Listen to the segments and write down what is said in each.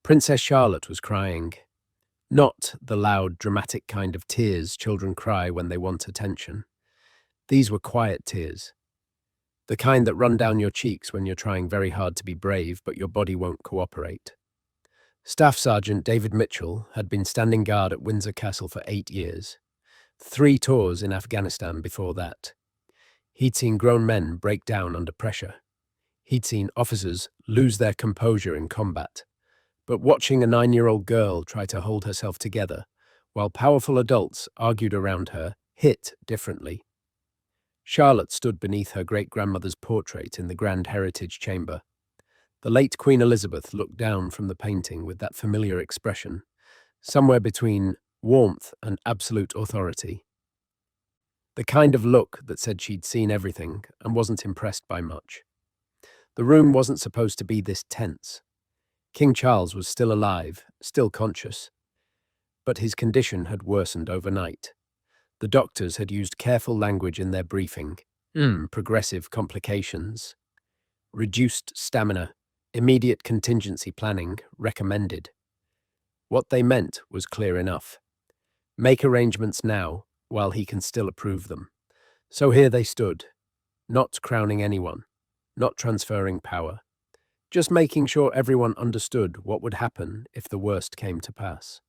Princess Charlotte was crying. Not the loud, dramatic kind of tears children cry when they want attention. These were quiet tears. The kind that run down your cheeks when you're trying very hard to be brave, but your body won't cooperate. Staff Sergeant David Mitchell had been standing guard at Windsor Castle for 8 years. 3 tours in Afghanistan before that. He'd seen grown men break down under pressure. He'd seen officers lose their composure in combat. But watching a 9-year-old girl try to hold herself together, while powerful adults argued around her, hit differently. Charlotte stood beneath her great-grandmother's portrait in the Grand Heritage Chamber. The late Queen Elizabeth looked down from the painting with that familiar expression, somewhere between warmth and absolute authority. The kind of look that said she'd seen everything and wasn't impressed by much. The room wasn't supposed to be this tense. King Charles was still alive, still conscious, but his condition had worsened overnight. The doctors had used careful language in their briefing. Progressive complications. Reduced stamina. Immediate contingency planning recommended. What they meant was clear enough. Make arrangements now, while he can still approve them. So here they stood, not crowning anyone, not transferring power, just making sure everyone understood what would happen if the worst came to pass.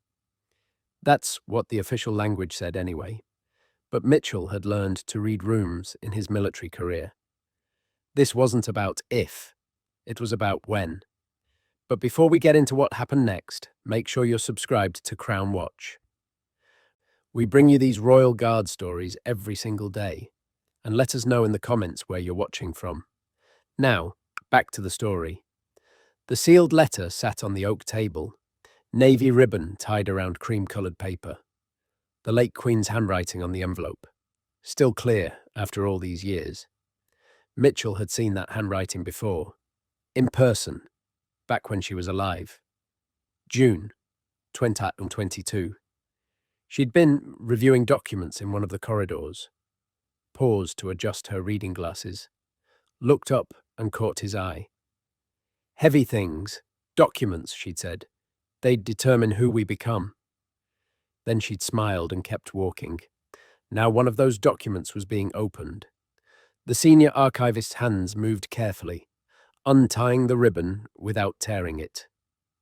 That's what the official language said anyway. But Mitchell had learned to read rooms in his military career. This wasn't about if, it was about when. But before we get into what happened next, make sure you're subscribed to Crown Watch. We bring you these Royal Guard stories every single day, and let us know in the comments where you're watching from. Now, back to the story. The sealed letter sat on the oak table, navy ribbon tied around cream-coloured paper. The late Queen's handwriting on the envelope, still clear after all these years. Mitchell had seen that handwriting before, in person, back when she was alive. June 2022. She'd been reviewing documents in one of the corridors, paused to adjust her reading glasses, looked up and caught his eye. Heavy things, documents, she'd said. They'd determine who we become. Then she'd smiled and kept walking. Now one of those documents was being opened. The senior archivist's hands moved carefully, untying the ribbon without tearing it.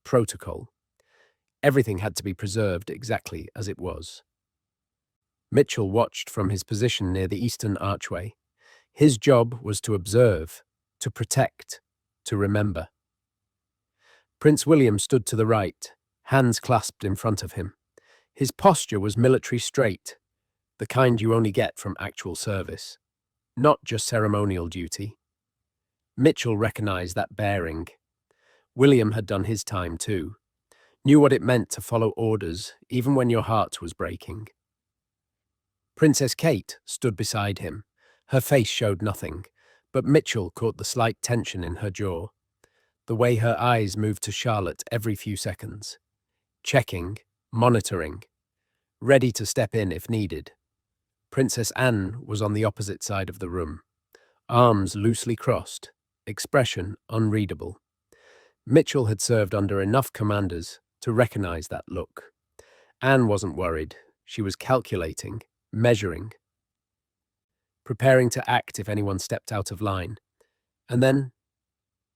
Protocol. Everything had to be preserved exactly as it was. Mitchell watched from his position near the eastern archway. His job was to observe, to protect, to remember. Prince William stood to the right, hands clasped in front of him. His posture was military straight, the kind you only get from actual service, not just ceremonial duty. Mitchell recognized that bearing. William had done his time too, knew what it meant to follow orders even when your heart was breaking. Princess Kate stood beside him. Her face showed nothing, but Mitchell caught the slight tension in her jaw, the way her eyes moved to Charlotte every few seconds, checking, monitoring, ready to step in if needed. Princess Anne was on the opposite side of the room, arms loosely crossed, expression unreadable. Mitchell had served under enough commanders to recognize that look. Anne wasn't worried. She was calculating, measuring, preparing to act if anyone stepped out of line. And then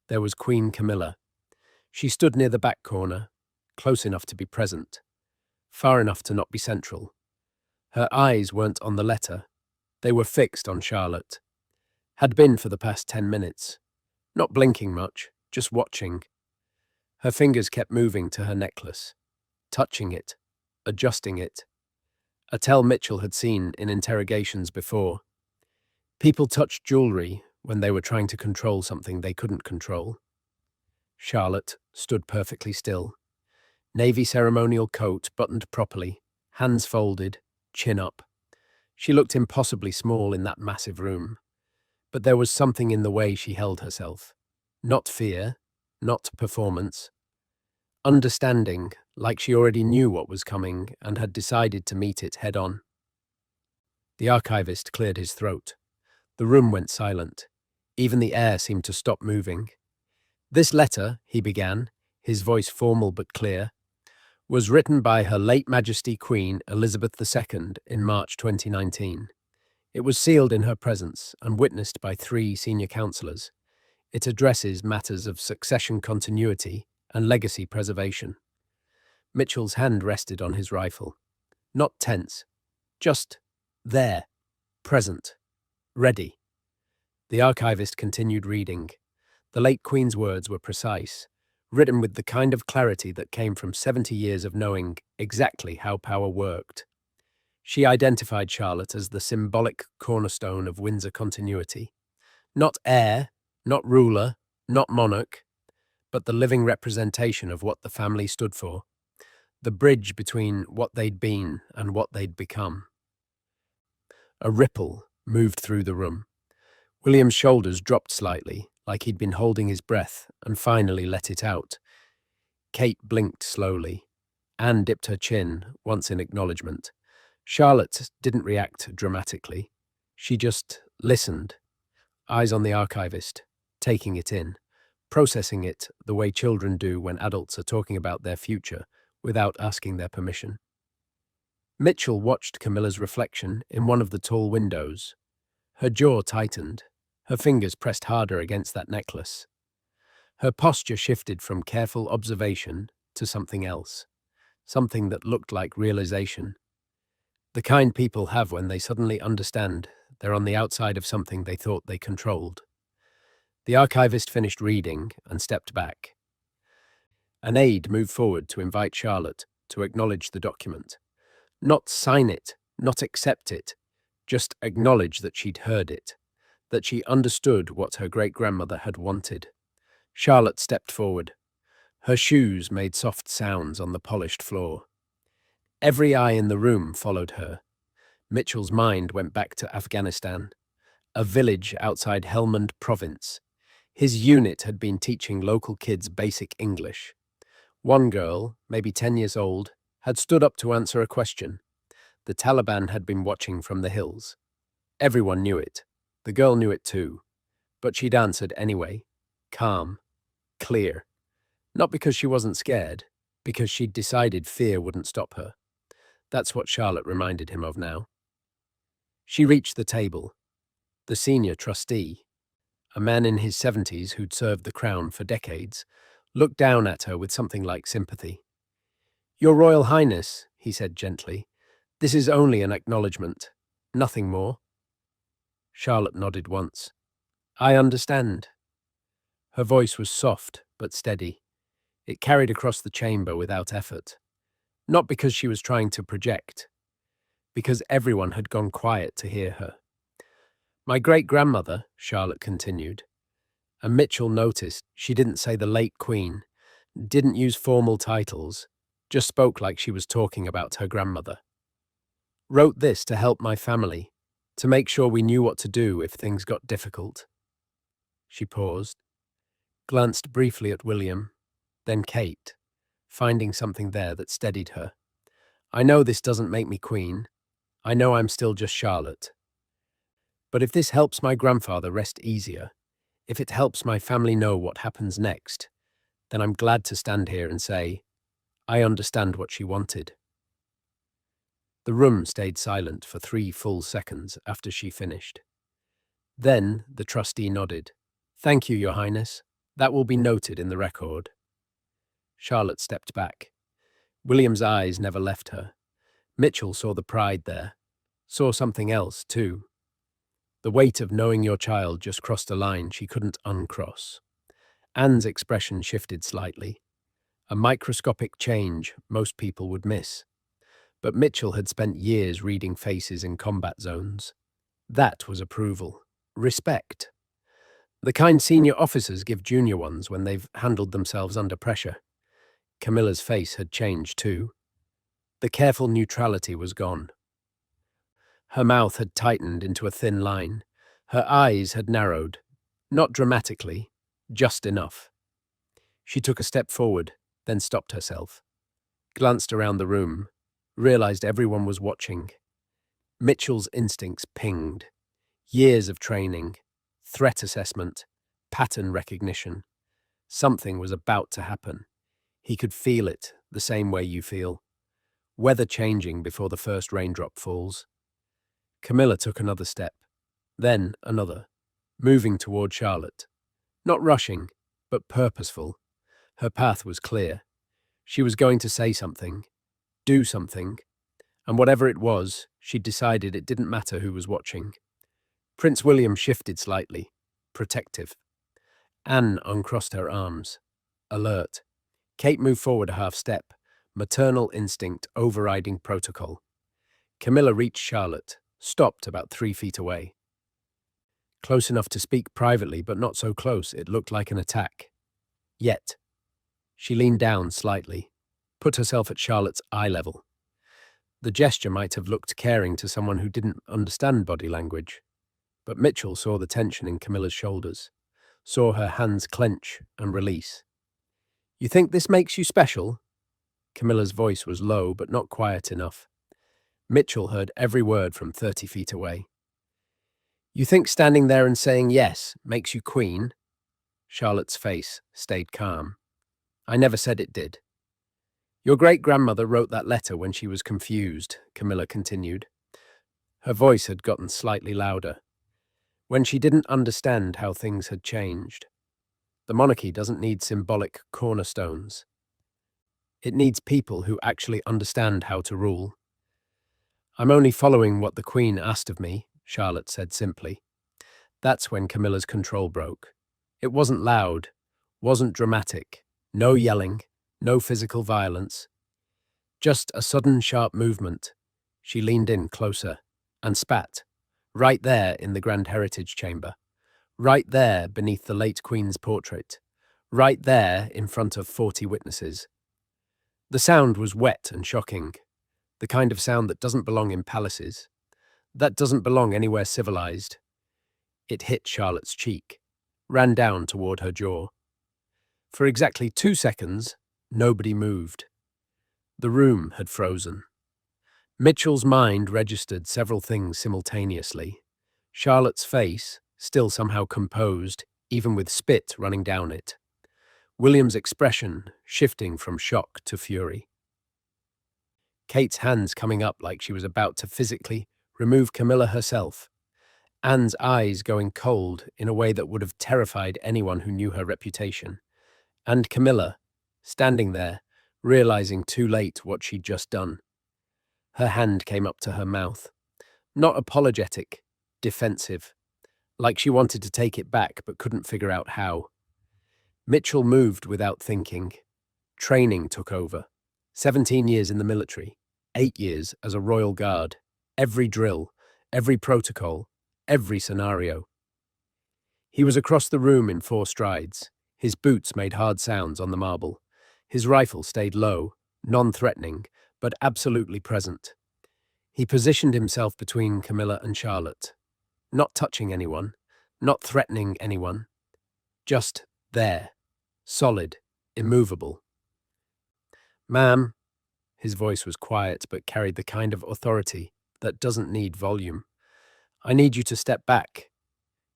there was Queen Camilla. She stood near the back corner, close enough to be present, far enough to not be central. Her eyes weren't on the letter. They were fixed on Charlotte. Had been for the past 10 minutes. Not blinking much, just watching. Her fingers kept moving to her necklace, touching it, adjusting it. A tell Mitchell had seen in interrogations before. People touched jewelry when they were trying to control something they couldn't control. Charlotte stood perfectly still. Navy ceremonial coat buttoned properly, hands folded, chin up. She looked impossibly small in that massive room. But there was something in the way she held herself. Not fear, not performance. Understanding, like she already knew what was coming and had decided to meet it head-on. The archivist cleared his throat. The room went silent. Even the air seemed to stop moving. "This letter," he began, his voice formal but clear, was written by Her late Majesty Queen Elizabeth II in March 2019. It was sealed in her presence and witnessed by 3 senior councillors. It addresses matters of succession continuity and legacy preservation. Mitchell's hand rested on his rifle. Not tense, just there, present, ready. The archivist continued reading. The late Queen's words were precise, written with the kind of clarity that came from 70 years of knowing exactly how power worked. She identified Charlotte as the symbolic cornerstone of Windsor continuity. Not heir, not ruler, not monarch, but the living representation of what the family stood for, the bridge between what they'd been and what they'd become. A ripple moved through the room. William's shoulders dropped slightly, like he'd been holding his breath, and finally let it out. Kate blinked slowly. Anne dipped her chin, once in acknowledgement. Charlotte didn't react dramatically. She just listened, eyes on the archivist, taking it in, processing it the way children do when adults are talking about their future without asking their permission. Mitchell watched Camilla's reflection in one of the tall windows. Her jaw tightened. Her fingers pressed harder against that necklace. Her posture shifted from careful observation to something else, something that looked like realization. The kind people have when they suddenly understand they're on the outside of something they thought they controlled. The archivist finished reading and stepped back. An aide moved forward to invite Charlotte to acknowledge the document. Not sign it, not accept it, just acknowledge that she'd heard it, that she understood what her great-grandmother had wanted. Charlotte stepped forward. Her shoes made soft sounds on the polished floor. Every eye in the room followed her. Mitchell's mind went back to Afghanistan, a village outside Helmand Province. His unit had been teaching local kids basic English. One girl, maybe 10 years old, had stood up to answer a question. The Taliban had been watching from the hills. Everyone knew it. The girl knew it too. But she'd answered anyway, calm, clear. Not because she wasn't scared, because she'd decided fear wouldn't stop her. That's what Charlotte reminded him of now. She reached the table. The senior trustee, a man in his 70s who'd served the crown for decades, looked down at her with something like sympathy. "Your Royal Highness," he said gently, "this is only an acknowledgement, nothing more." Charlotte nodded once. "I understand." Her voice was soft but steady. It carried across the chamber without effort. Not because she was trying to project, because everyone had gone quiet to hear her. "My great-grandmother," Charlotte continued, and Mitchell noticed she didn't say the late Queen, didn't use formal titles, just spoke like she was talking about her grandmother. "Wrote this to help my family, to make sure we knew what to do if things got difficult." She paused, glanced briefly at William, then Kate, finding something there that steadied her. "I know this doesn't make me Queen. I know I'm still just Charlotte. But if this helps my grandfather rest easier, if it helps my family know what happens next, then I'm glad to stand here and say, I understand what she wanted." The room stayed silent for 3 full seconds after she finished. Then the trustee nodded. "Thank you, Your Highness. That will be noted in the record." Charlotte stepped back. William's eyes never left her. Mitchell saw the pride there, saw something else, too. The weight of knowing your child just crossed a line she couldn't uncross. Anne's expression shifted slightly, a microscopic change most people would miss. But Mitchell had spent years reading faces in combat zones. That was approval, respect. The kind senior officers give junior ones when they've handled themselves under pressure. Camilla's face had changed too. The careful neutrality was gone. Her mouth had tightened into a thin line. Her eyes had narrowed, not dramatically, just enough. She took a step forward, then stopped herself, glanced around the room, realized everyone was watching. Mitchell's instincts pinged. Years of training, threat assessment, pattern recognition. Something was about to happen. He could feel it the same way you feel. Weather changing before the first raindrop falls. Camilla took another step, then another, moving toward Charlotte. Not rushing, but purposeful. Her path was clear. She was going to say something, do something, and whatever it was, she'd decided it didn't matter who was watching. Prince William shifted slightly, protective. Anne uncrossed her arms, alert. Kate moved forward a half step, maternal instinct overriding protocol. Camilla reached Charlotte, stopped about 3 feet away. Close enough to speak privately, but not so close it looked like an attack. Yet, she leaned down slightly, put herself at Charlotte's eye level. The gesture might have looked caring to someone who didn't understand body language, but Mitchell saw the tension in Camilla's shoulders, saw her hands clench and release. "You think this makes you special?" Camilla's voice was low, but not quiet enough. Mitchell heard every word from 30 feet away. "You think standing there and saying yes makes you queen?" Charlotte's face stayed calm. "I never said it did." "Your great-grandmother wrote that letter when she was confused," Camilla continued. Her voice had gotten slightly louder. "When she didn't understand how things had changed. The monarchy doesn't need symbolic cornerstones. It needs people who actually understand how to rule." "I'm only following what the Queen asked of me," Charlotte said simply. That's when Camilla's control broke. It wasn't loud, wasn't dramatic, no yelling, no physical violence. Just a sudden sharp movement. She leaned in closer and spat, right there in the Grand Heritage Chamber, right there beneath the late Queen's portrait, right there in front of 40 witnesses. The sound was wet and shocking, the kind of sound that doesn't belong in palaces, that doesn't belong anywhere civilized. It hit Charlotte's cheek, ran down toward her jaw. For exactly 2 seconds, nobody moved. The room had frozen. Mitchell's mind registered several things simultaneously. Charlotte's face, still somehow composed, even with spit running down it. William's expression shifting from shock to fury. Kate's hands coming up like she was about to physically remove Camilla herself. Anne's eyes going cold in a way that would have terrified anyone who knew her reputation. And Camilla, standing there, realizing too late what she'd just done. Her hand came up to her mouth. Not apologetic, defensive. Like she wanted to take it back but couldn't figure out how. Mitchell moved without thinking. Training took over. 17 years in the military, 8 years as a royal guard. Every drill, every protocol, every scenario. He was across the room in 4 strides. His boots made hard sounds on the marble. His rifle stayed low, non-threatening, but absolutely present. He positioned himself between Camilla and Charlotte. Not touching anyone, not threatening anyone. Just there, solid, immovable. "Ma'am," his voice was quiet but carried the kind of authority that doesn't need volume. "I need you to step back."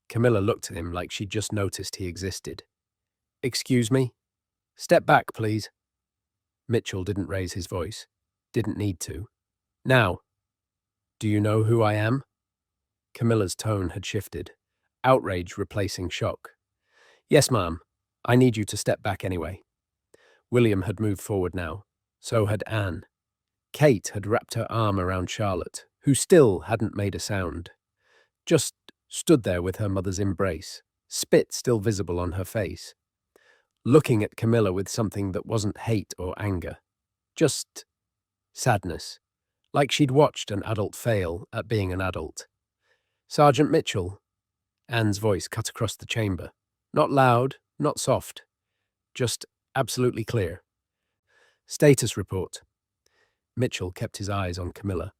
Camilla looked at him like she'd just noticed he existed. "Excuse me? Step back, please." Mitchell didn't raise his voice. Didn't need to. "Now, do you know who I am?" Camilla's tone had shifted, outrage replacing shock. "Yes, ma'am. I need you to step back anyway." William had moved forward now. So had Anne. Kate had wrapped her arm around Charlotte, who still hadn't made a sound. Just stood there with her mother's embrace, spit still visible on her face. Looking at Camilla with something that wasn't hate or anger. Just sadness. Like she'd watched an adult fail at being an adult. "Sergeant Mitchell." Anne's voice cut across the chamber. Not loud, not soft. Just absolutely clear. "Status report." Mitchell kept his eyes on Camilla.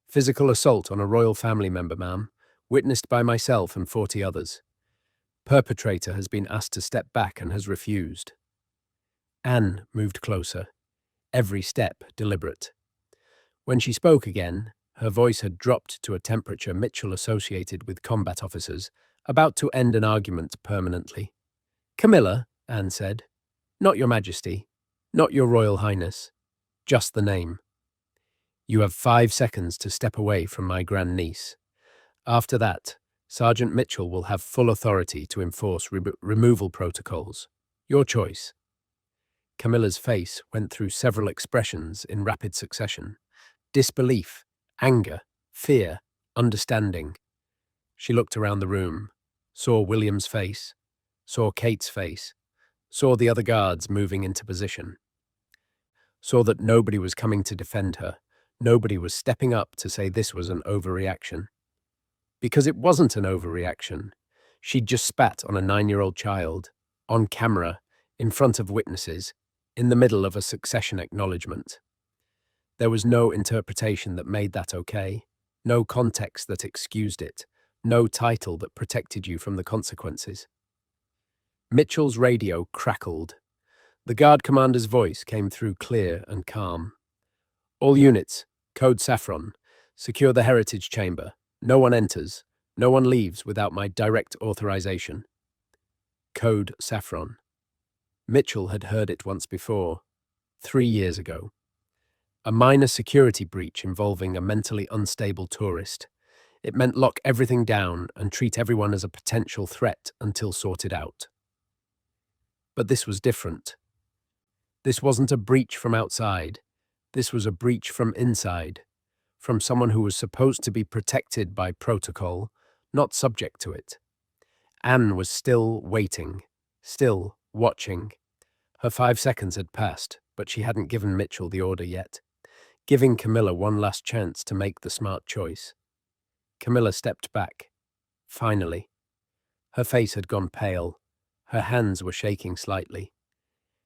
"Physical assault on a royal family member, ma'am, witnessed by myself and 40 others. Perpetrator has been asked to step back and has refused." Anne moved closer, every step deliberate. When she spoke again, her voice had dropped to a temperature Mitchell associated with combat officers, about to end an argument permanently. "Camilla," Anne said. "Not your Majesty." Not your Royal Highness, just the name. You have 5 seconds to step away from my grandniece. After that, Sergeant Mitchell will have full authority to enforce removal protocols. Your choice. Camilla's face went through several expressions in rapid succession. Disbelief, anger, fear, understanding. She looked around the room, saw William's face, saw Kate's face, saw the other guards moving into position, saw that nobody was coming to defend her, nobody was stepping up to say this was an overreaction. Because it wasn't an overreaction. She'd just spat on a 9-year-old child, on camera, in front of witnesses, in the middle of a succession acknowledgement. There was no interpretation that made that okay, no context that excused it, no title that protected you from the consequences. Mitchell's radio crackled. The guard commander's voice came through clear and calm. All units, code Saffron, secure the heritage chamber. No one enters, no one leaves without my direct authorization. Code Saffron. Mitchell had heard it once before, 3 years ago. A minor security breach involving a mentally unstable tourist. It meant lock everything down and treat everyone as a potential threat until sorted out. But this was different. This wasn't a breach from outside. This was a breach from inside, from someone who was supposed to be protected by protocol, not subject to it. Anne was still waiting, still watching. Her 5 seconds had passed, but she hadn't given Mitchell the order yet, giving Camilla one last chance to make the smart choice. Camilla stepped back. Finally. Her face had gone pale. Her hands were shaking slightly.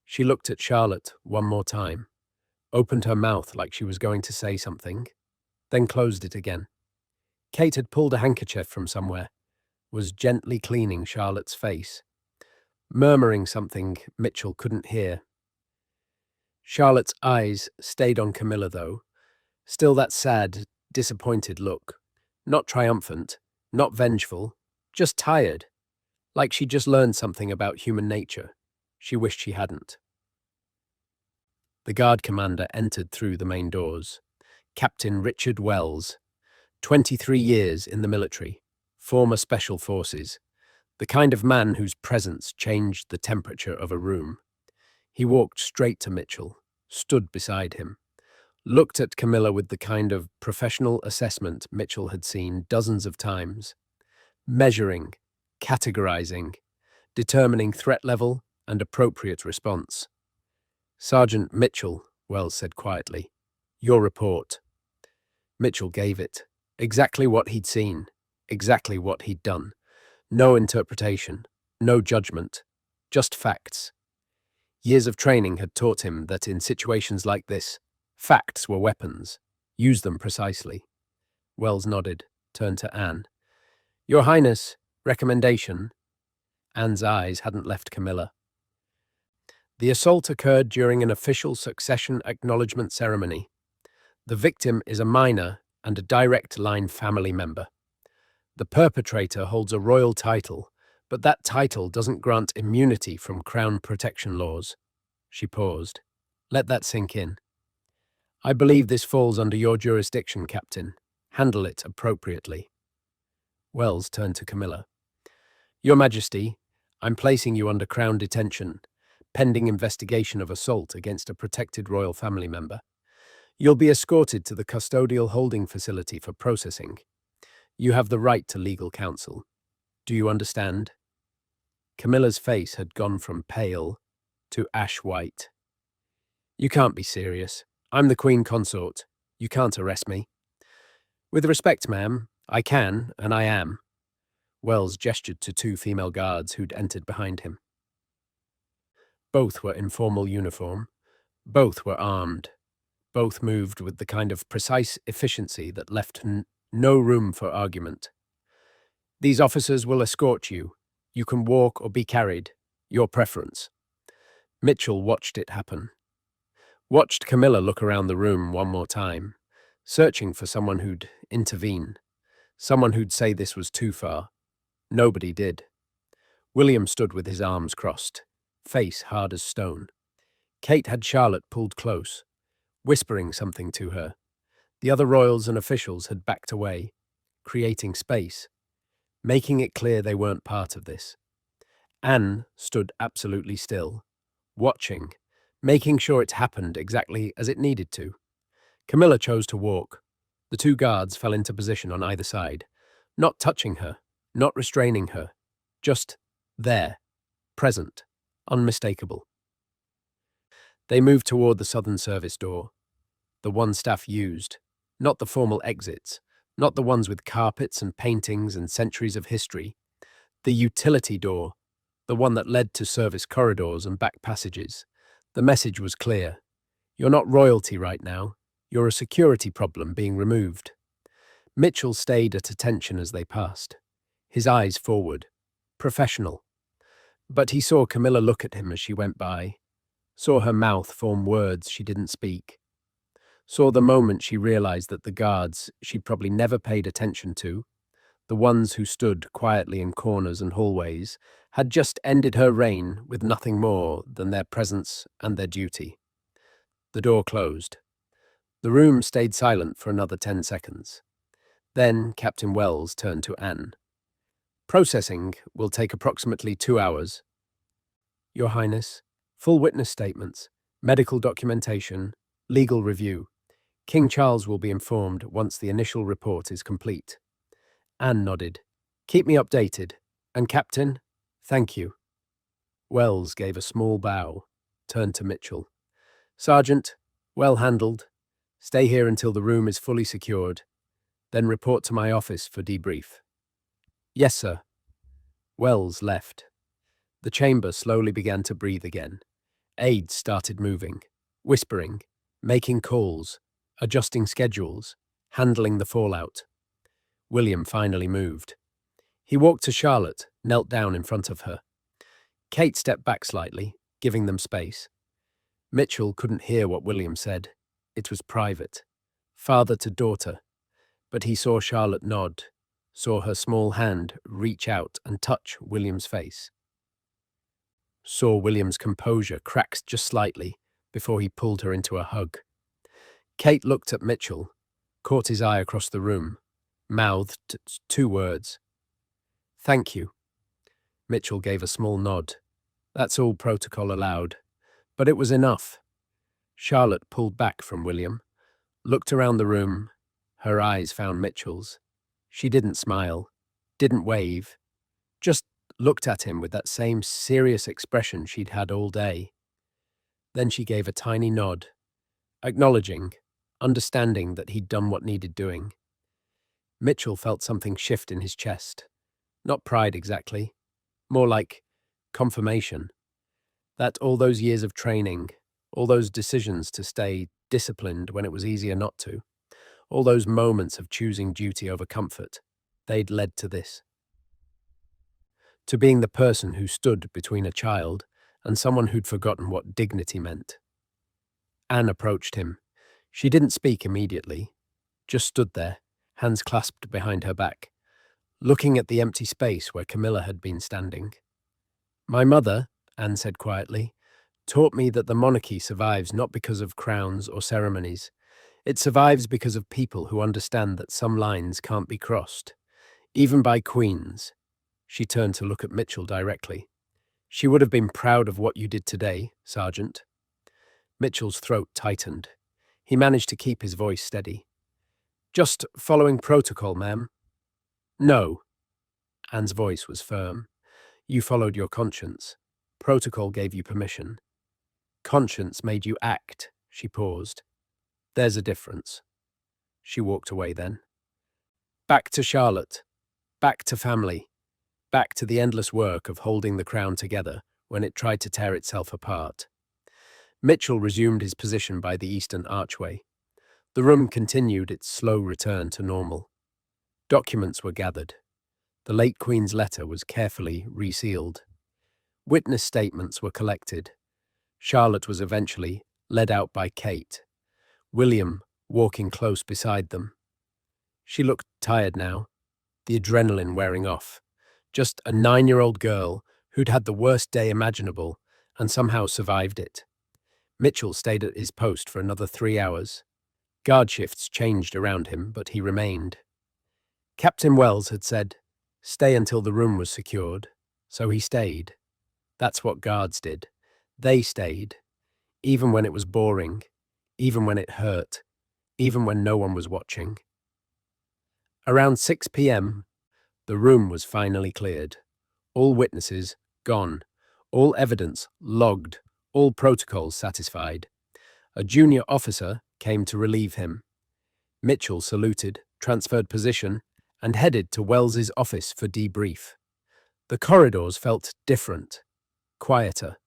She looked at Charlotte one more time, opened her mouth like she was going to say something, then closed it again. Kate had pulled a handkerchief from somewhere, was gently cleaning Charlotte's face, murmuring something Mitchell couldn't hear. Charlotte's eyes stayed on Camilla, though, still that sad, disappointed look. Not triumphant, not vengeful, just tired, like she'd just learned something about human nature. She wished she hadn't. The guard commander entered through the main doors. Captain Richard Wells, 23 years in the military, former special forces, the kind of man whose presence changed the temperature of a room. He walked straight to Mitchell, stood beside him, looked at Camilla with the kind of professional assessment Mitchell had seen dozens of times, measuring, categorizing, determining threat level and appropriate response. Sergeant Mitchell, Wells said quietly, your report. Mitchell gave it. Exactly what he'd seen. Exactly what he'd done. No interpretation. No judgment. Just facts. Years of training had taught him that in situations like this, facts were weapons. Use them precisely. Wells nodded, turned to Anne. Your Highness, recommendation. Anne's eyes hadn't left Camilla. The assault occurred during an official succession acknowledgement ceremony. The victim is a minor and a direct line family member. The perpetrator holds a royal title, but that title doesn't grant immunity from Crown protection laws. She paused. Let that sink in. I believe this falls under your jurisdiction, Captain. Handle it appropriately. Wells turned to Camilla. Your Majesty, I'm placing you under Crown detention, pending investigation of assault against a protected royal family member. You'll be escorted to the custodial holding facility for processing. You have the right to legal counsel. Do you understand? Camilla's face had gone from pale to ash-white. You can't be serious. I'm the Queen Consort. You can't arrest me. With respect, ma'am, I can, and I am. Wells gestured to 2 female guards who'd entered behind him. Both were in formal uniform. Both were armed. Both moved with the kind of precise efficiency that left no room for argument. These officers will escort you. You can walk or be carried. Your preference. Mitchell watched it happen. Watched Camilla look around the room one more time, searching for someone who'd intervene, someone who'd say this was too far. Nobody did. William stood with his arms crossed, face hard as stone. Kate had Charlotte pulled close, whispering something to her. The other royals and officials had backed away, creating space, making it clear they weren't part of this. Anne stood absolutely still, watching, making sure it happened exactly as it needed to. Camilla chose to walk. The two guards fell into position on either side, not touching her, not restraining her, just there, present, unmistakable. They moved toward the Southern Service door, the one staff used, not the formal exits, not the ones with carpets and paintings and centuries of history, the utility door, the one that led to service corridors and back passages. The message was clear. You're not royalty right now. You're a security problem being removed. Mitchell stayed at attention as they passed, his eyes forward, professional. But he saw Camilla look at him as she went by, saw her mouth form words she didn't speak, saw the moment she realized that the guards she'd probably never paid attention to, the ones who stood quietly in corners and hallways, had just ended her reign with nothing more than their presence and their duty. The door closed. The room stayed silent for another 10 seconds. Then Captain Wells turned to Anne. Processing will take approximately 2 hours. Your Highness, full witness statements, medical documentation, legal review. King Charles will be informed once the initial report is complete. Anne nodded. Keep me updated. And Captain, thank you. Wells gave a small bow, turned to Mitchell. Sergeant, well handled. Stay here until the room is fully secured. Then report to my office for debrief. Yes, sir. Wells left. The chamber slowly began to breathe again. Aides started moving, whispering, making calls, adjusting schedules, handling the fallout. William finally moved. He walked to Charlotte, knelt down in front of her. Kate stepped back slightly, giving them space. Mitchell couldn't hear what William said. It was private, father to daughter. But he saw Charlotte nod, saw her small hand reach out and touch William's face. Saw William's composure crack just slightly before he pulled her into a hug. Kate looked at Mitchell, caught his eye across the room, mouthed 2 words. Thank you. Mitchell gave a small nod. That's all protocol allowed. But it was enough. Charlotte pulled back from William, looked around the room. Her eyes found Mitchell's. She didn't smile, didn't wave, just looked at him with that same serious expression she'd had all day. Then she gave a tiny nod, acknowledging, understanding that he'd done what needed doing. Mitchell felt something shift in his chest. Not pride exactly, more like confirmation. That all those years of training, all those decisions to stay disciplined when it was easier not to, all those moments of choosing duty over comfort, they'd led to this. To being the person who stood between a child and someone who'd forgotten what dignity meant. Anne approached him. She didn't speak immediately, just stood there, hands clasped behind her back, looking at the empty space where Camilla had been standing. My mother, Anne said quietly, taught me that the monarchy survives not because of crowns or ceremonies. It survives because of people who understand that some lines can't be crossed, even by queens. She turned to look at Mitchell directly. She would have been proud of what you did today, Sergeant. Mitchell's throat tightened. He managed to keep his voice steady. Just following protocol, ma'am. No. Anne's voice was firm. You followed your conscience. Protocol gave you permission. Conscience made you act, she paused. There's a difference. She walked away then. Back to Charlotte. Back to family. Back to the endless work of holding the crown together when it tried to tear itself apart. Mitchell resumed his position by the eastern archway. The room continued its slow return to normal. Documents were gathered. The late Queen's letter was carefully resealed. Witness statements were collected. Charlotte was eventually led out by Kate, William walking close beside them. She looked tired now, the adrenaline wearing off. Just a 9-year-old girl who'd had the worst day imaginable and somehow survived it. Mitchell stayed at his post for another 3 hours. Guard shifts changed around him, but he remained. Captain Wells had said, "Stay until the room was secured," so he stayed. That's what guards did. They stayed, even when it was boring, even when it hurt, even when no one was watching. Around 6 p.m., the room was finally cleared. All witnesses gone, all evidence logged, all protocols satisfied. A junior officer came to relieve him. Mitchell saluted, transferred position, and headed to Wells's office for debrief. The corridors felt different, quieter,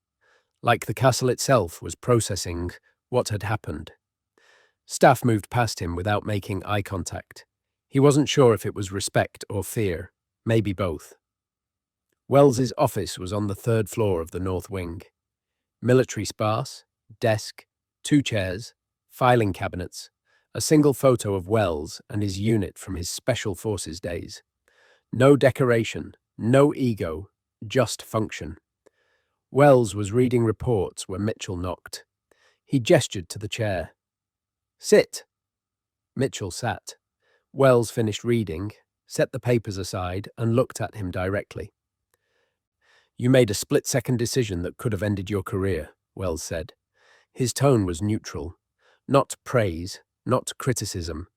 like the castle itself was processing what had happened. Staff moved past him without making eye contact. He wasn't sure if it was respect or fear, maybe both. Wells's office was on the third floor of the north wing. Military sparse, desk, 2 chairs, filing cabinets, a single photo of Wells and his unit from his Special Forces days. No decoration, no ego, just function. Wells was reading reports when Mitchell knocked. He gestured to the chair. "Sit." Mitchell sat. Wells finished reading, set the papers aside, and looked at him directly. "You made a split-second decision that could have ended your career," Wells said. His tone was neutral. Not praise, not criticism,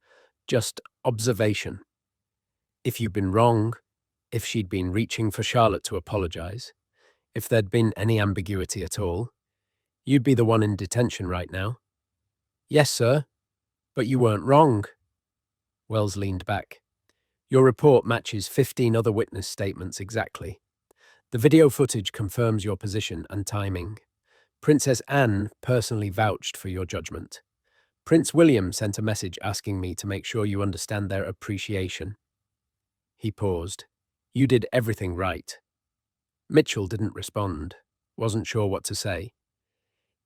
just observation. If you'd been wrong, if she'd been reaching for Charlotte to apologize, if there'd been any ambiguity at all, you'd be the one in detention right now. "Yes, sir, but you weren't wrong." Wells leaned back. "Your report matches 15 other witness statements exactly. The video footage confirms your position and timing. Princess Anne personally vouched for your judgment. Prince William sent a message asking me to make sure you understand their appreciation." He paused. "You did everything right." Mitchell didn't respond, wasn't sure what to say.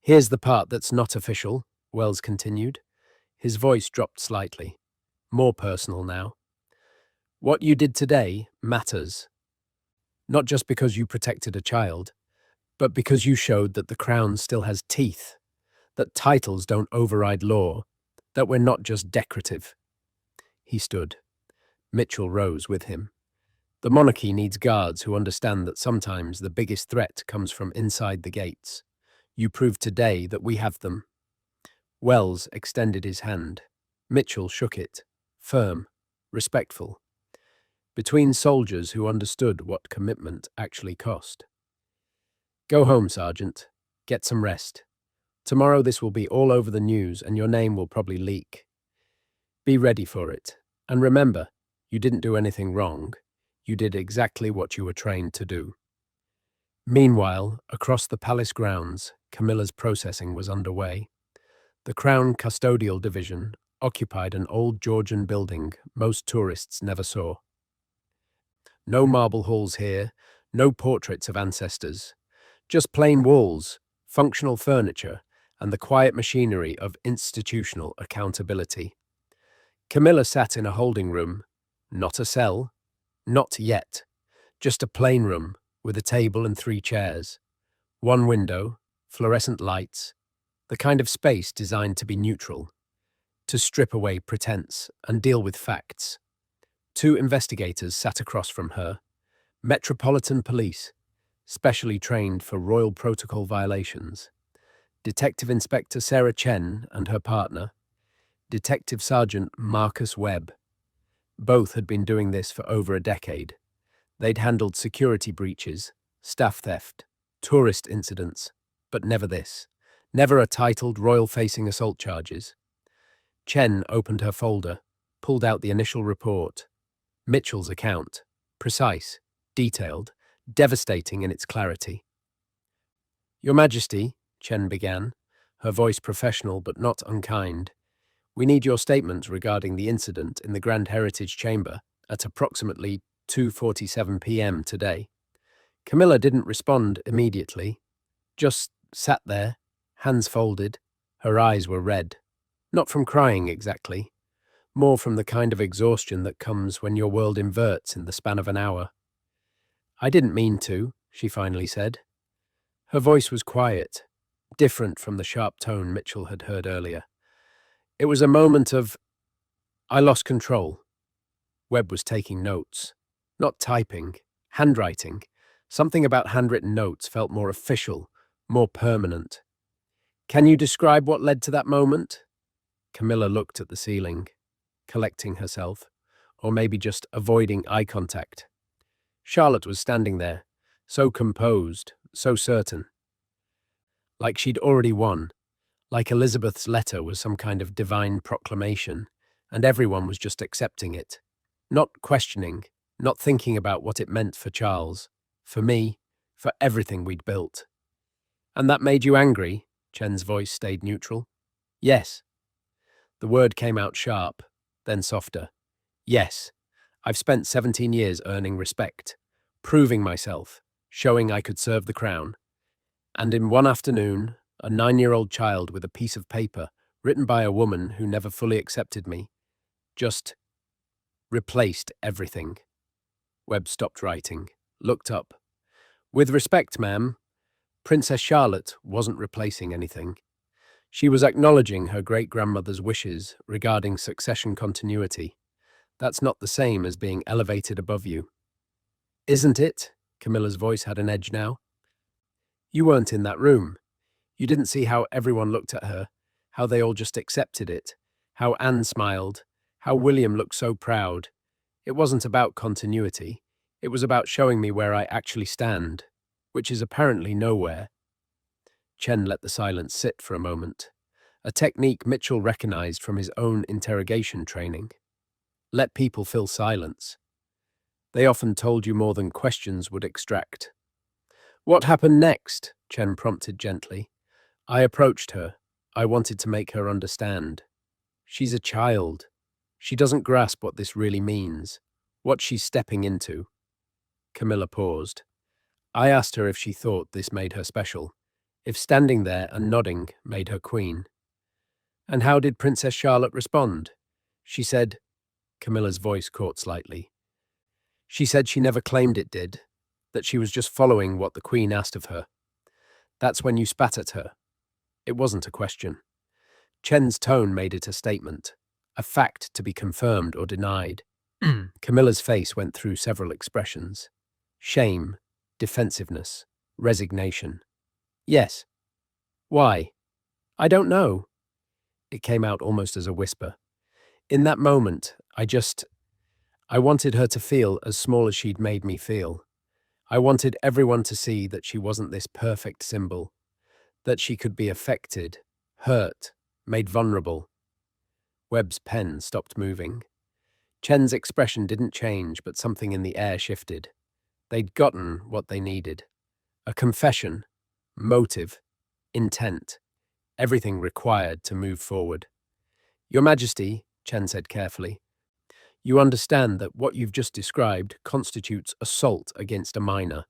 "Here's the part that's not official," Wells continued. His voice dropped slightly, more personal now. "What you did today matters. Not just because you protected a child, but because you showed that the crown still has teeth, that titles don't override law, that we're not just decorative." He stood. Mitchell rose with him. "The monarchy needs guards who understand that sometimes the biggest threat comes from inside the gates. You proved today that we have them." Wells extended his hand. Mitchell shook it, firm, respectful. Between soldiers who understood what commitment actually cost. "Go home, Sergeant. Get some rest. Tomorrow this will be all over the news and your name will probably leak. Be ready for it. And remember, you didn't do anything wrong. You did exactly what you were trained to do." Meanwhile, across the palace grounds, Camilla's processing was underway. The Crown Custodial Division occupied an old Georgian building most tourists never saw. No marble halls here, no portraits of ancestors, just plain walls, functional furniture, and the quiet machinery of institutional accountability. Camilla sat in a holding room, not a cell, not yet, just a plain room with a table and 3 chairs. One window, fluorescent lights, the kind of space designed to be neutral, to strip away pretense and deal with facts. 2 investigators sat across from her, Metropolitan Police, specially trained for royal protocol violations. Detective Inspector Sarah Chen and her partner, Detective Sergeant Marcus Webb. Both had been doing this for over a decade. They'd handled security breaches, staff theft, tourist incidents, but never this. Never a titled royal-facing assault charges. Chen opened her folder, pulled out the initial report. Mitchell's account, precise, detailed, devastating in its clarity. "Your Majesty," Chen began, her voice professional but not unkind, "we need your statement regarding the incident in the Grand Heritage Chamber at approximately 2:47 p.m. today." Camilla didn't respond immediately, just sat there, hands folded. Her eyes were red. Not from crying exactly, more from the kind of exhaustion that comes when your world inverts in the span of an hour. "I didn't mean to," she finally said. Her voice was quiet, different from the sharp tone Mitchell had heard earlier. It was a moment of, I lost control. Webb was taking notes. Not typing, handwriting. Something about handwritten notes felt more official, more permanent. Can you describe what led to that moment? Camilla looked at the ceiling, collecting herself, or maybe just avoiding eye contact. Charlotte was standing there, so composed, so certain. Like she'd already won, like Elizabeth's letter was some kind of divine proclamation, and everyone was just accepting it. Not questioning, not thinking about what it meant for Charles, for me, for everything we'd built. And that made you angry? Chen's voice stayed neutral. Yes. The word came out sharp, then softer. Yes. I've spent 17 years earning respect, proving myself, showing I could serve the crown. And in one afternoon, a 9-year-old child with a piece of paper, written by a woman who never fully accepted me, just replaced everything. Webb stopped writing, looked up. With respect, ma'am, Princess Charlotte wasn't replacing anything. She was acknowledging her great-grandmother's wishes regarding succession continuity. That's not the same as being elevated above you. Isn't it? Camilla's voice had an edge now. You weren't in that room. You didn't see how everyone looked at her, how they all just accepted it, how Anne smiled, how William looked so proud. It wasn't about continuity. It was about showing me where I actually stand, which is apparently nowhere. Chen let the silence sit for a moment, a technique Mitchell recognized from his own interrogation training. Let people fill silence. They often told you more than questions would extract. What happened next? Chen prompted gently. I approached her. I wanted to make her understand. She's a child. She doesn't grasp what this really means, what she's stepping into. Camilla paused. I asked her if she thought this made her special, if standing there and nodding made her queen. And how did Princess Charlotte respond? She said, Camilla's voice caught slightly. She said she never claimed it did, that she was just following what the queen asked of her. That's when you spat at her. It wasn't a question. Chen's tone made it a statement, a fact to be confirmed or denied. Camilla's face went through several expressions. Shame, defensiveness, resignation. Yes. Why? I don't know. It came out almost as a whisper. In that moment, I wanted her to feel as small as she'd made me feel. I wanted everyone to see that she wasn't this perfect symbol, that she could be affected, hurt, made vulnerable. Webb's pen stopped moving. Chen's expression didn't change, but something in the air shifted. They'd gotten what they needed. A confession, motive, intent, everything required to move forward. Your Majesty, Chen said carefully, you understand that what you've just described constitutes assault against a minor.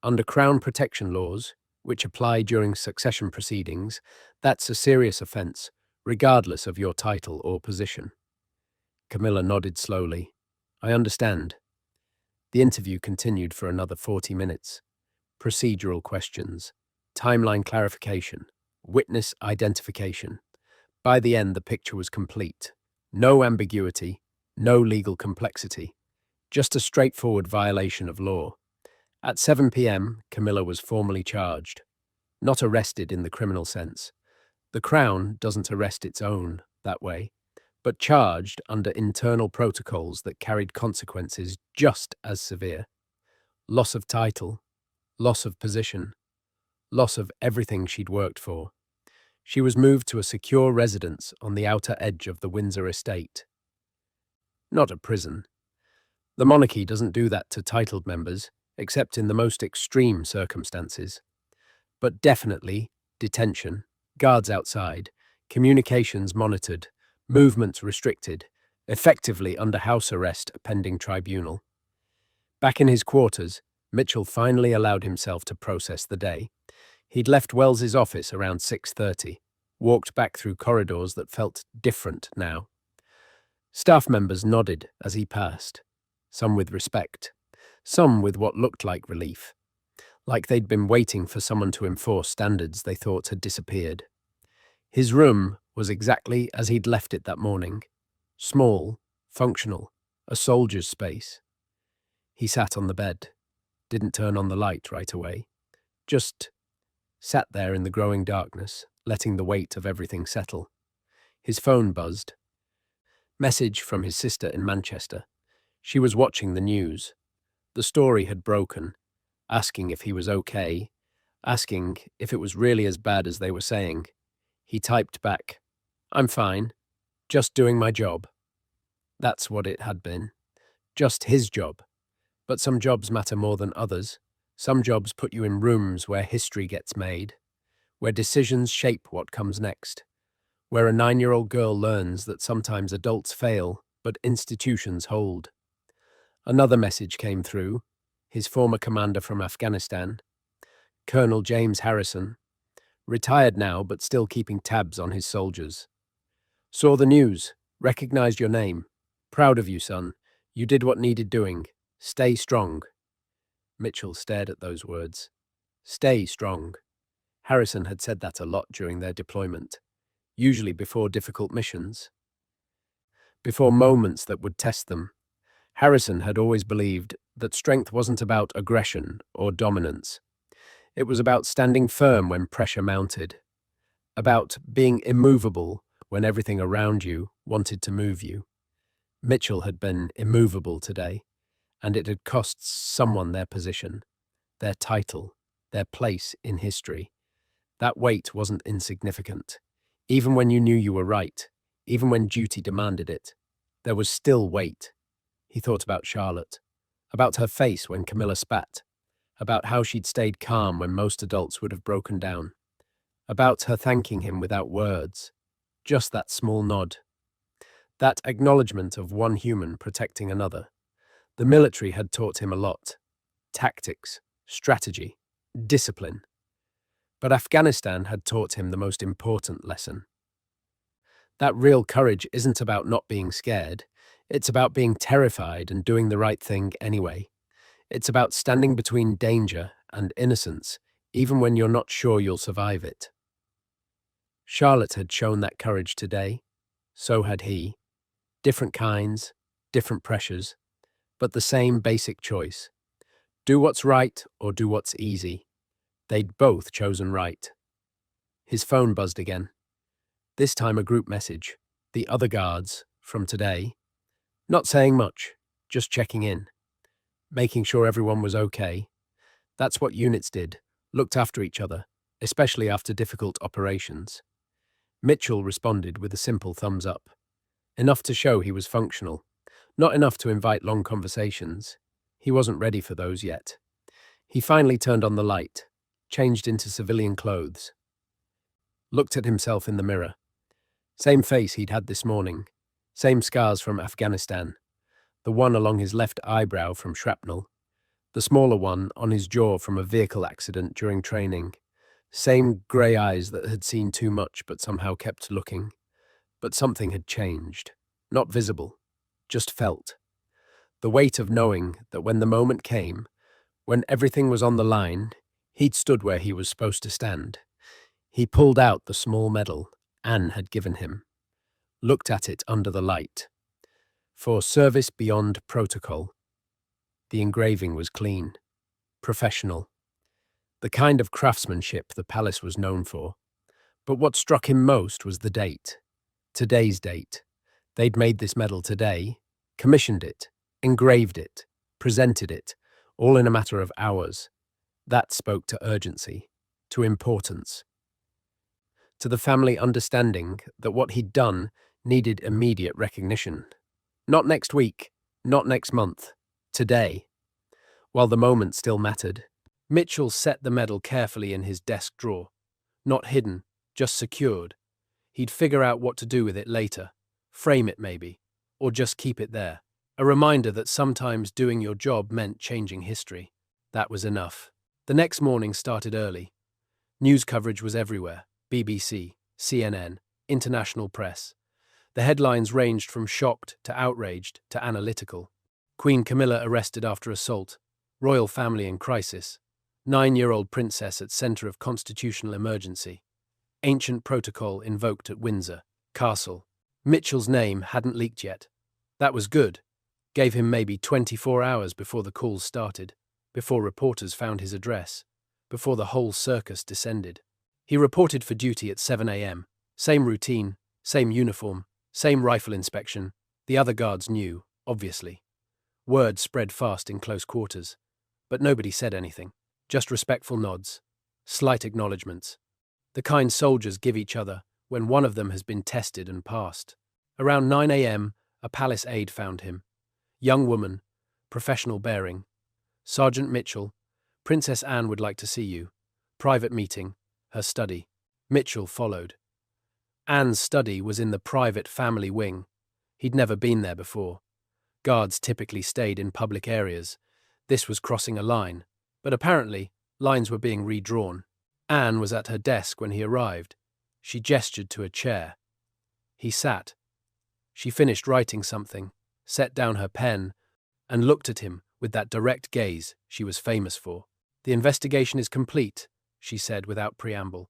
Under Crown protection laws, which apply during succession proceedings, that's a serious offence, regardless of your title or position. Camilla nodded slowly. I understand. The interview continued for another 40 minutes. Procedural questions, timeline clarification, witness identification. By the end, the picture was complete. No ambiguity, no legal complexity. Just a straightforward violation of law. At 7 p.m., Camilla was formally charged. Not arrested in the criminal sense. The Crown doesn't arrest its own that way, but charged under internal protocols that carried consequences just as severe. Loss of title, loss of position, loss of everything she'd worked for. She was moved to a secure residence on the outer edge of the Windsor estate. Not a prison. The monarchy doesn't do that to titled members, except in the most extreme circumstances. But definitely detention, guards outside, communications monitored, movements restricted, effectively under house arrest pending tribunal. Back in his quarters, Mitchell finally allowed himself to process the day. He'd left Wells's office around 6:30, walked back through corridors that felt different now. Staff members nodded as he passed, some with respect, some with what looked like relief. like they'd been waiting for someone to enforce standards they thought had disappeared. His room was exactly as he'd left it that morning. Small, functional, a soldier's space. He sat on the bed, didn't turn on the light right away, just sat there in the growing darkness, letting the weight of everything settle. His phone buzzed. Message from his sister in Manchester. She was watching the news. The story had broken, asking if he was okay, asking if it was really as bad as they were saying. He typed back, "I'm fine, just doing my job." That's what it had been. Just his job. But some jobs matter more than others. Some jobs put you in rooms where history gets made, where decisions shape what comes next, where a 9-year-old girl learns that sometimes adults fail, but institutions hold. Another message came through, his former commander from Afghanistan, Colonel James Harrison, retired now but still keeping tabs on his soldiers. Saw the news, recognized your name. Proud of you, son. You did what needed doing. Stay strong. Mitchell stared at those words. Stay strong. Harrison had said that a lot during their deployment, usually before difficult missions, before moments that would test them. Harrison had always believed that strength wasn't about aggression or dominance. It was about standing firm when pressure mounted, about being immovable when everything around you wanted to move you. Mitchell had been immovable today, and it had cost someone their position, their title, their place in history. That weight wasn't insignificant. Even when you knew you were right, even when duty demanded it, there was still weight. He thought about Charlotte, about her face when Camilla spat, about how she'd stayed calm when most adults would have broken down, about her thanking him without words, just that small nod, that acknowledgement of one human protecting another. The military had taught him a lot: tactics, strategy, discipline. But Afghanistan had taught him the most important lesson. That real courage isn't about not being scared. It's about being terrified and doing the right thing anyway. It's about standing between danger and innocence, even when you're not sure you'll survive it. Charlotte had shown that courage today. So had he. Different kinds, different pressures, but the same basic choice. Do what's right or do what's easy. They'd both chosen right. His phone buzzed again. This time a group message. The other guards, from today. Not saying much, just checking in. Making sure everyone was okay. That's what units did, looked after each other, especially after difficult operations. Mitchell responded with a simple thumbs up. Enough to show he was functional. Not enough to invite long conversations. He wasn't ready for those yet. He finally turned on the light, changed into civilian clothes. Looked at himself in the mirror. Same face he'd had this morning. Same scars from Afghanistan. The one along his left eyebrow from shrapnel. The smaller one on his jaw from a vehicle accident during training. Same grey eyes that had seen too much but somehow kept looking. But something had changed. Not visible, just felt. The weight of knowing that when the moment came, when everything was on the line, he'd stood where he was supposed to stand. He pulled out the small medal Anne had given him, looked at it under the light. For service beyond protocol. The engraving was clean, professional, the kind of craftsmanship the palace was known for. But what struck him most was the date. Today's date. They'd made this medal today, commissioned it, engraved it, presented it, all in a matter of hours. That spoke to urgency, to importance, to the family understanding that what he'd done needed immediate recognition. Not next week, not next month, today. While the moment still mattered, Mitchell set the medal carefully in his desk drawer. Not hidden, just secured. He'd figure out what to do with it later. Frame it maybe, or just keep it there. A reminder that sometimes doing your job meant changing history. That was enough. The next morning started early. News coverage was everywhere. BBC, CNN, international press. The headlines ranged from shocked to outraged to analytical. Queen Camilla arrested after assault. Royal family in crisis. 9-year-old princess at center of constitutional emergency. Ancient protocol invoked at Windsor Castle. Mitchell's name hadn't leaked yet. That was good. Gave him maybe 24 hours before the calls started, before reporters found his address, before the whole circus descended. He reported for duty at 7 a.m. Same routine, same uniform, same rifle inspection. The other guards knew, obviously. Word spread fast in close quarters, but nobody said anything. Just respectful nods, slight acknowledgements. The kind soldiers give each other when one of them has been tested and passed. Around 9 a.m., a palace aide found him. Young woman, professional bearing. Sergeant Mitchell, Princess Anne would like to see you. Private meeting, her study. Mitchell followed. Anne's study was in the private family wing. He'd never been there before. Guards typically stayed in public areas. This was crossing a line, but apparently lines were being redrawn. Anne was at her desk when he arrived. She gestured to a chair. He sat. She finished writing something, set down her pen, and looked at him with that direct gaze she was famous for. The investigation is complete, she said without preamble.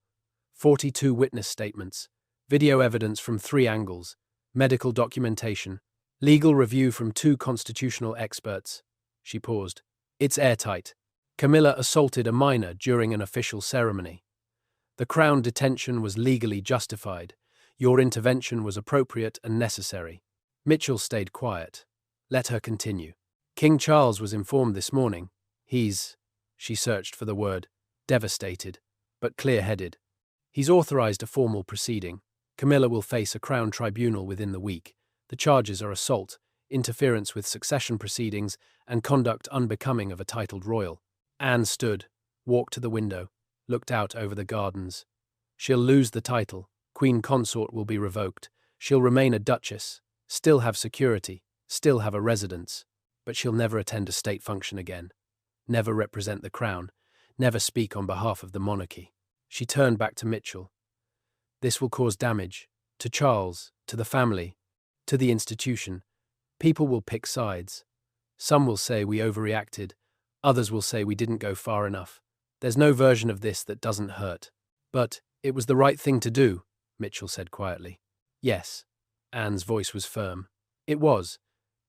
42 witness statements, video evidence from 3 angles, medical documentation, legal review from 2 constitutional experts. She paused. It's airtight. Camilla assaulted a minor during an official ceremony. The Crown detention was legally justified. Your intervention was appropriate and necessary. Mitchell stayed quiet. Let her continue. King Charles was informed this morning. She searched for the word, devastated, but clear-headed. He's authorized a formal proceeding. Camilla will face a Crown tribunal within the week. The charges are assault, interference with succession proceedings, and conduct unbecoming of a titled royal. Anne stood, walked to the window, looked out over the gardens. She'll lose the title. Queen Consort will be revoked. She'll remain a duchess, still have security, still have a residence, but she'll never attend a state function again, never represent the Crown, never speak on behalf of the monarchy. She turned back to Mitchell. This will cause damage, to Charles, to the family, to the institution. People will pick sides. Some will say we overreacted, others will say we didn't go far enough. There's no version of this that doesn't hurt. But it was the right thing to do, Mitchell said quietly. Yes. Anne's voice was firm. It was,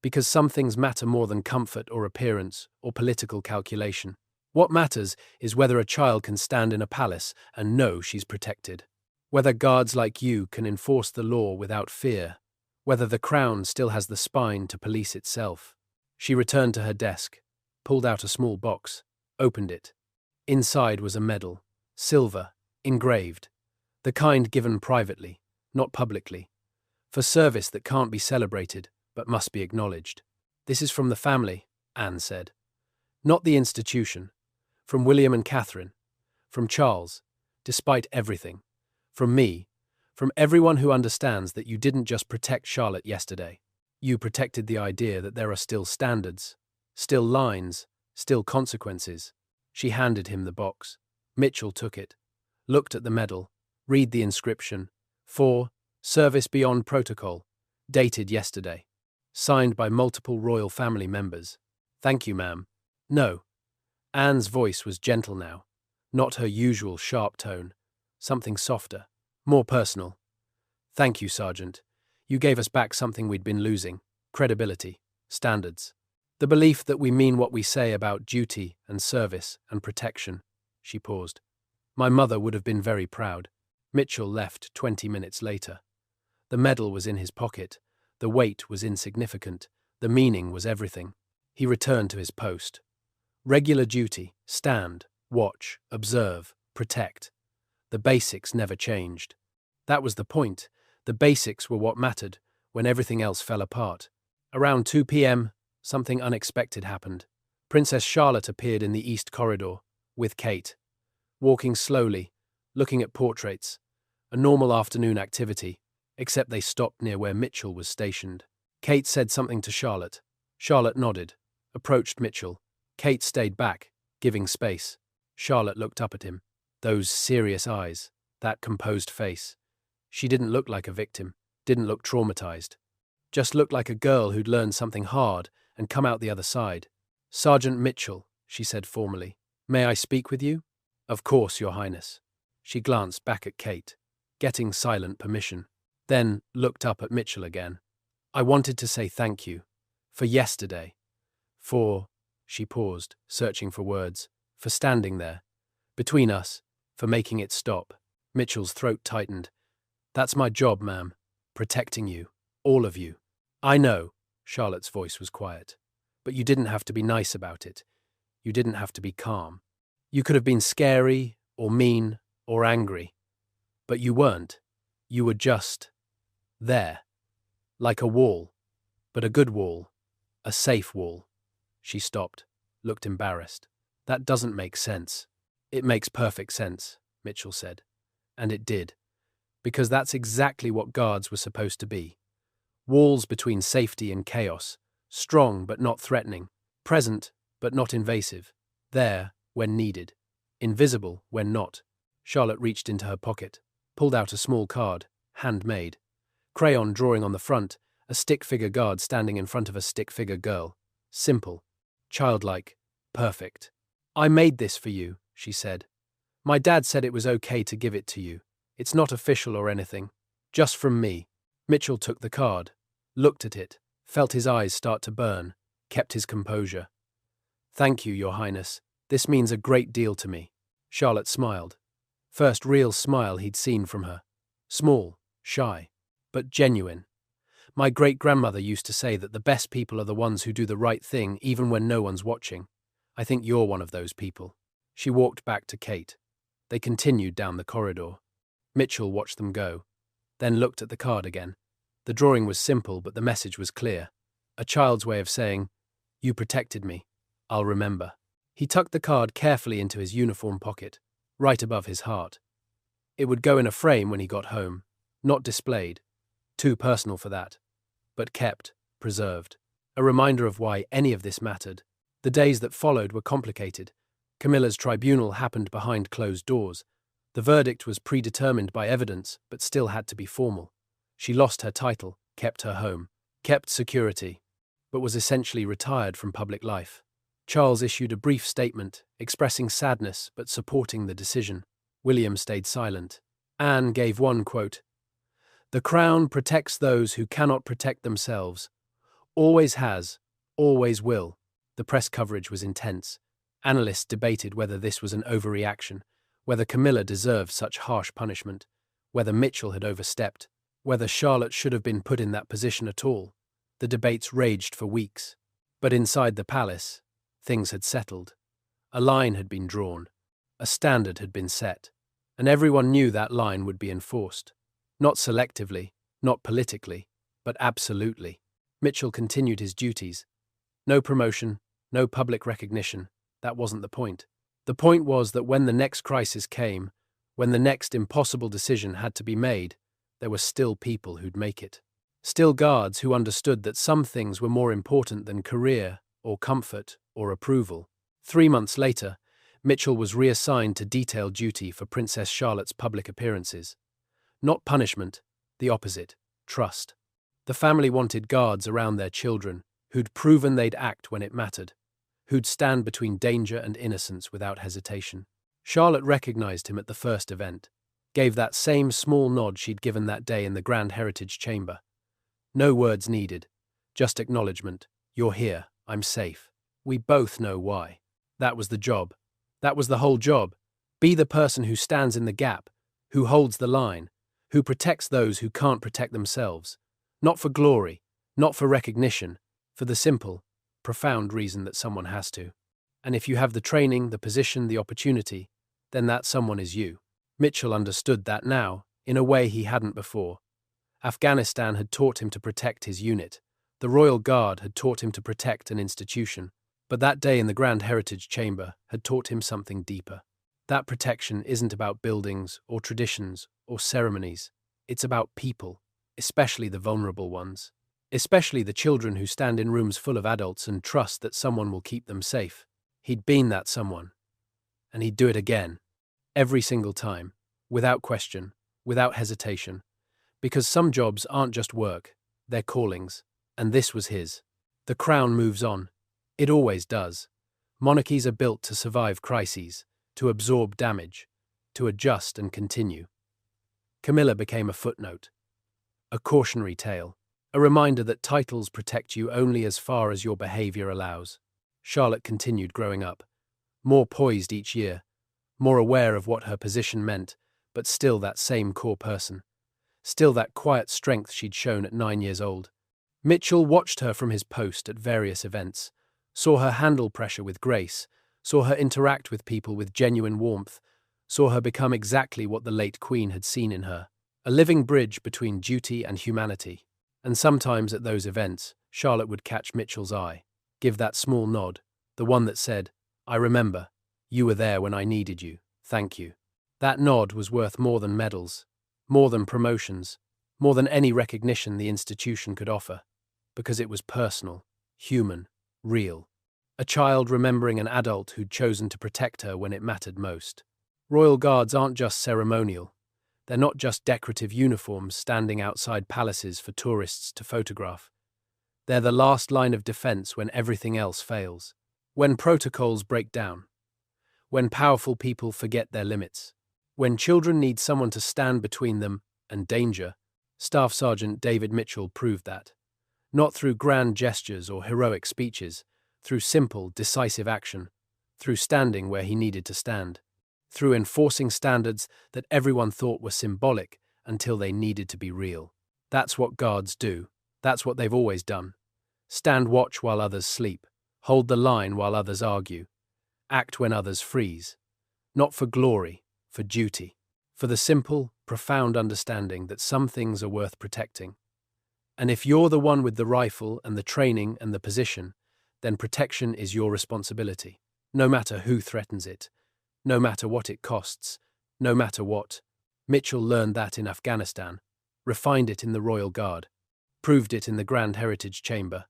because some things matter more than comfort or appearance or political calculation. What matters is whether a child can stand in a palace and know she's protected. Whether guards like you can enforce the law without fear. Whether the Crown still has the spine to police itself. She returned to her desk, pulled out a small box, opened it. Inside was a medal, silver, engraved, the kind given privately, not publicly, for service that can't be celebrated but must be acknowledged. This is from the family, Anne said. Not the institution. From William and Catherine. From Charles, despite everything. From me. From everyone who understands that you didn't just protect Charlotte yesterday. You protected the idea that there are still standards, still lines, still consequences. She handed him the box. Mitchell took it, looked at the medal, read the inscription. For service beyond protocol, dated yesterday. Signed by multiple royal family members. Thank you, ma'am. No. Anne's voice was gentle now, not her usual sharp tone, something softer, more personal. Thank you, Sergeant. You gave us back something we'd been losing, credibility, standards. The belief that we mean what we say about duty and service and protection. She paused. My mother would have been very proud. Mitchell left 20 minutes later. The medal was in his pocket. The weight was insignificant. The meaning was everything. He returned to his post. Regular duty, stand, watch, observe, protect. The basics never changed. That was the point. The basics were what mattered when everything else fell apart. Around 2 p.m., something unexpected happened. Princess Charlotte appeared in the East Corridor, with Kate. Walking slowly, looking at portraits. A normal afternoon activity, except they stopped near where Mitchell was stationed. Kate said something to Charlotte. Charlotte nodded, approached Mitchell. Kate stayed back, giving space. Charlotte looked up at him. Those serious eyes, that composed face. She didn't look like a victim, didn't look traumatized. Just looked like a girl who'd learned something hard and come out the other side. Sergeant Mitchell, she said formally. May I speak with you? Of course, Your Highness. She glanced back at Kate, getting silent permission, then looked up at Mitchell again. I wanted to say thank you. For yesterday. She paused, searching for words, for standing there. Between us, for making it stop. Mitchell's throat tightened. That's my job, ma'am. Protecting you. All of you. I know, Charlotte's voice was quiet. But you didn't have to be nice about it. You didn't have to be calm. You could have been scary, or mean, or angry. But you weren't. You were just there. Like a wall. But a good wall. A safe wall. She stopped, looked embarrassed. That doesn't make sense. It makes perfect sense, Mitchell said. And it did. Because that's exactly what guards were supposed to be. Walls between safety and chaos. Strong but not threatening. Present but not invasive. There when needed. Invisible when not. Charlotte reached into her pocket, pulled out a small card, handmade. Crayon drawing on the front, a stick figure guard standing in front of a stick figure girl. Simple. Childlike. Perfect. I made this for you, she said. My dad said it was okay to give it to you. It's not official or anything. Just from me. Mitchell took the card, looked at it, felt his eyes start to burn, kept his composure. Thank you, Your Highness. This means a great deal to me. Charlotte smiled. First real smile he'd seen from her. Small, shy, but genuine. My great-grandmother used to say that the best people are the ones who do the right thing even when no one's watching. I think you're one of those people. She walked back to Kate. They continued down the corridor. Mitchell watched them go, then looked at the card again. The drawing was simple, but the message was clear. A child's way of saying, "You protected me. I'll remember." He tucked the card carefully into his uniform pocket, right above his heart. It would go in a frame when he got home, not displayed. Too personal for that. But kept, preserved. A reminder of why any of this mattered. The days that followed were complicated. Camilla's tribunal happened behind closed doors. The verdict was predetermined by evidence, but still had to be formal. She lost her title, kept her home, kept security, but was essentially retired from public life. Charles issued a brief statement, expressing sadness but supporting the decision. William stayed silent. Anne gave one quote. "The Crown protects those who cannot protect themselves. Always has, always will." The press coverage was intense. Analysts debated whether this was an overreaction, whether Camilla deserved such harsh punishment, whether Mitchell had overstepped, whether Charlotte should have been put in that position at all. The debates raged for weeks. But inside the palace, things had settled. A line had been drawn. A standard had been set. And everyone knew that line would be enforced. Not selectively, not politically, but absolutely. Mitchell continued his duties. No promotion, no public recognition. That wasn't the point. The point was that when the next crisis came, when the next impossible decision had to be made, there were still people who'd make it. Still guards who understood that some things were more important than career, or comfort, or approval. 3 months later, Mitchell was reassigned to detail duty for Princess Charlotte's public appearances. Not punishment, the opposite, trust. The family wanted guards around their children, who'd proven they'd act when it mattered, who'd stand between danger and innocence without hesitation. Charlotte recognized him at the first event, gave that same small nod she'd given that day in the Grand Heritage Chamber. No words needed, just acknowledgement. You're here, I'm safe. We both know why. That was the job. That was the whole job. Be the person who stands in the gap, who holds the line, who protects those who can't protect themselves. Not for glory, not for recognition, for the simple, profound reason that someone has to. And if you have the training, the position, the opportunity, then that someone is you. Mitchell understood that now, in a way he hadn't before. Afghanistan had taught him to protect his unit. The Royal Guard had taught him to protect an institution. But that day in the Grand Heritage Chamber had taught him something deeper. That protection isn't about buildings or traditions or ceremonies. It's about people, especially the vulnerable ones. Especially the children who stand in rooms full of adults and trust that someone will keep them safe. He'd been that someone. And he'd do it again. Every single time. Without question. Without hesitation. Because some jobs aren't just work. They're callings. And this was his. The Crown moves on. It always does. Monarchies are built to survive crises, to absorb damage, to adjust and continue. Camilla became a footnote, a cautionary tale, a reminder that titles protect you only as far as your behavior allows. Charlotte continued growing up, more poised each year, more aware of what her position meant, but still that same core person, still that quiet strength she'd shown at 9 years old. Mitchell watched her from his post at various events, saw her handle pressure with grace, saw her interact with people with genuine warmth, saw her become exactly what the late Queen had seen in her, a living bridge between duty and humanity. And sometimes at those events, Charlotte would catch Mitchell's eye, give that small nod, the one that said, "I remember, you were there when I needed you, thank you." That nod was worth more than medals, more than promotions, more than any recognition the institution could offer, because it was personal, human, real. A child remembering an adult who'd chosen to protect her when it mattered most. Royal Guards aren't just ceremonial. They're not just decorative uniforms standing outside palaces for tourists to photograph. They're the last line of defense when everything else fails. When protocols break down. When powerful people forget their limits. When children need someone to stand between them and danger. Staff Sergeant David Mitchell proved that. Not through grand gestures or heroic speeches, through simple, decisive action, through standing where he needed to stand, through enforcing standards that everyone thought were symbolic until they needed to be real. That's what guards do. That's what they've always done. Stand watch while others sleep. Hold the line while others argue. Act when others freeze. Not for glory, for duty. For the simple, profound understanding that some things are worth protecting. And if you're the one with the rifle and the training and the position, then protection is your responsibility, no matter who threatens it, no matter what it costs, no matter what. Mitchell learned that in Afghanistan, refined it in the Royal Guard, proved it in the Grand Heritage Chamber,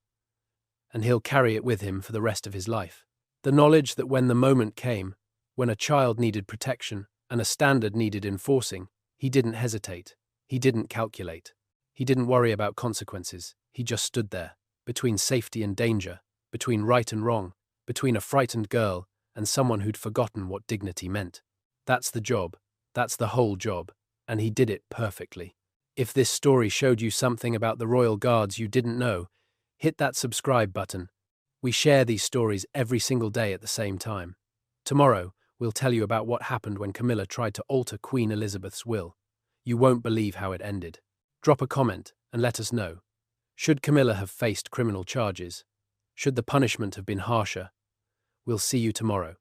and he'll carry it with him for the rest of his life. The knowledge that when the moment came, when a child needed protection and a standard needed enforcing, he didn't hesitate, he didn't calculate, he didn't worry about consequences, he just stood there, between safety and danger, between right and wrong, between a frightened girl and someone who'd forgotten what dignity meant. That's the job, that's the whole job, and he did it perfectly. If this story showed you something about the Royal Guards you didn't know, hit that subscribe button. We share these stories every single day at the same time. Tomorrow, we'll tell you about what happened when Camilla tried to alter Queen Elizabeth's will. You won't believe how it ended. Drop a comment and let us know. Should Camilla have faced criminal charges? Should the punishment have been harsher? We'll see you tomorrow.